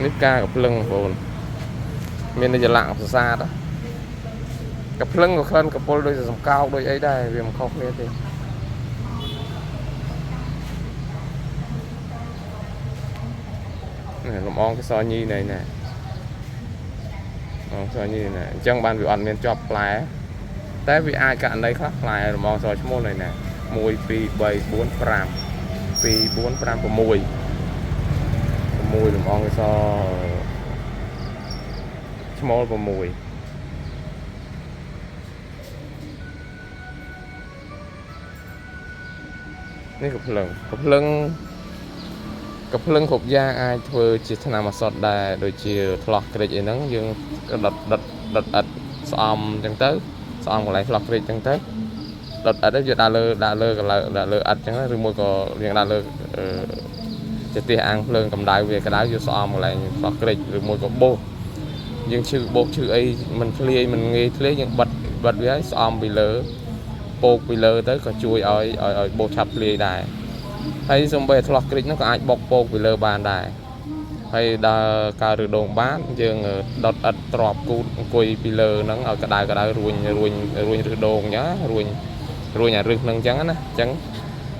នេះការកំភ្លឹងបងប្អូនមានតែចលៈភាសាđóកំភ្លឹងក៏ក្លិនកពុលដូចសំកោកដូចអីដែរវាមិនខុសគ្នាទេនេះលំអងកសញីនេះណែអងកសញីណែអញ្ចឹងបានវាអត់មានជាប់ផ្លែតែវាអាចករណីខ្លះផ្លែលំអងសឈ្មោះនេះណែ1 2 3 4 5 2 4 5 6 6លំអងកសឈ្មោះ6នេះកំភ្លឹងគ្រប់យ៉ាងអាចធ្វើជាថ្នាំឱសថដែរដូចជាថ្លោះក្រិចអីហ្នឹងយើងដុតអិតស្អំអញ្ចឹងទៅស្អំកន្លែងថ្លោះក្រិចអញ្ចឹងទៅដុតអិតទៅយកដាក់លើអិតអញ្ចឹងឬមួយក៏យើងដាក់លើចង្កៀងអាំងភ្លើងកម្ដៅវាក្ដៅយកស្អំកន្លែងថ្លោះក្រិចឬមួយក៏បោសយើងឈឺបោកឈឺអីមិនធ្លាយមិនងាយធ្លាយយើងបិទវាឲ្យស្អំពីលើពោកពីលើទៅក៏ជួយឲ្យបោសឆាប់ធ្លាយដែរហើយសំបីថ្លោះក្រិចហ្នឹងក៏អាចបុកពោកពីលើបានដែរហើយដល់ការរឺដងបានយើងដុតអិតទ្របគូតអង្គុយពីលើហ្នឹងឲ្យក្ដៅរួញរឺដងអញ្ចឹងរួញអារឹសហ្នឹងអញ្ចឹងណាអញ្ចឹង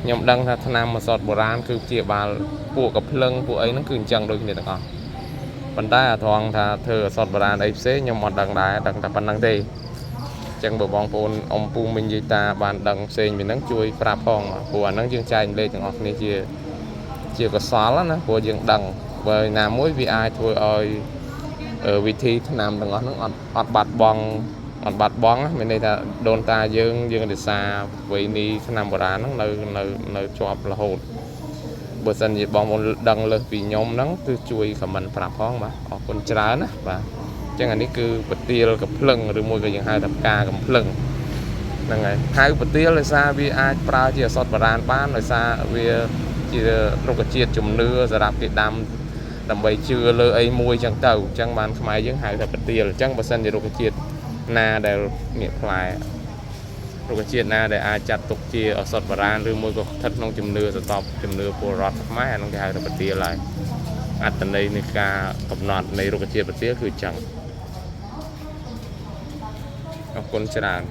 ខ្ញុំដឹងថាថ្នាំឱសថបុរាណគឺជាបាលពួកកំភ្លឹងពួកអីហ្នឹងគឺអញ្ចឹងដូចគ្នាទាំងអស់ប៉ុន្តែអាត្រង់ថាធ្វើឱសថបុរាណអីផ្សេងខ្ញុំអត់ដឹងដែរដឹងតែប៉ុណ្្នឹងទេអញ្ចឹងបើបងប្អូនអ៊ំពូមីងយាយតាបានដឹងផ្សេងពីហ្នឹងជួយប្រាប់ផងព្រោះអាហ្នឹងយើងចែកលេខទាំងអស់គ្នាជាកសលណាព្រោះយើងដឹងបើណាមួយវាអាចធ្វើឲ្យវិធីថ្នាំទាំងអស់ហ្នឹងអត់បាត់បង់មានន័យថាដូនតាយើងរក្សាវ័យនេះថ្នាំបុរាណហ្នឹងនៅជាប់រហូតបើសិនជាបងប្អូនដឹងលើសពីខ្ញុំហ្នឹងគឺជួយខមមិនប្រាប់ផងបាទអរគុណច្រើនណាបាទអញ្ចឹងអានេះគឺប្រទាលកំភ្លឹងឬមួយក៏យើងហៅថាផ្កាកំភ្លឹងហ្នឹងហើយហៅប្រទាលដោយសារវាអាចប្រើជាឱសថបុរាណបានដោយសារវាជារុក្ខជាតិជំនឿសម្រាប់គេដាំដើម្បីជឿលើអីមួយអញ្ចឹងទៅអញ្ចឹងបានខ្មែរយើងហៅថាប្រទាលអញ្ចឹងបើសិនជារុក្ខជាតិណាដែលងាកផ្លែរុក្ខជាតិណាដែលអាចចាត់ទុកជាឱសថបុរាណឬមួយក៏ស្ថិតក្នុងជំនឿសតបជំនឿពលរដ្ឋខ្មែរអានោះគេហៅថាប្រទាលហើយអត្តន័យនៃការកំណត់នៃរុក្ខជាតិប្រទាលគឺអញ្ចឹងអរគុណច្រើន